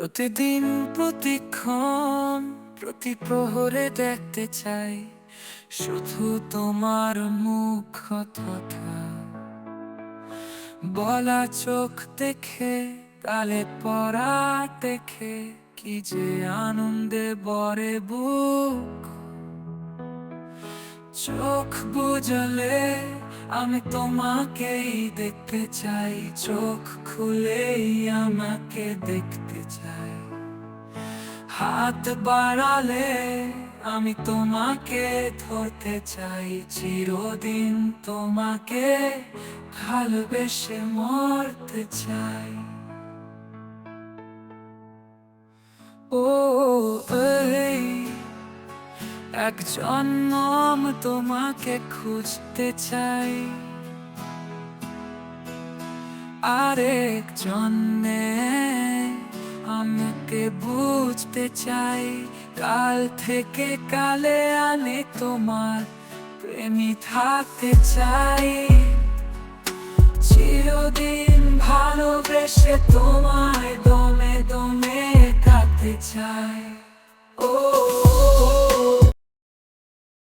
প্রতিদিন প্রতিক্ষণ প্রতি প্রহরে দেখতে চাই শুধু তোমার মুখ কথা বলা চোখ দেখে কালে পড়া দেখে কি যে আনন্দে ভরে বুক। চোখ বুঝলে আমি তোমাকেই দেখতে চাই, চোখ খুলেই আমাকে দেখতে চাই। হাত বাড়ালে আমি তোমাকে ধরতে চাই, চিরদিন তোমাকে ভালোবেসে মরতে চাই। ও এই এক জন্ম তোমাকে খুঁজতে চাই, আরেক জন্মে আমাকে বুঝতে চাই। কাল থেকে কালে আমি তোমার প্রেমী থাকতে চাই, চিরদিন ভালোবেসে তোমায় দমে দমে থাকতে চাই। ও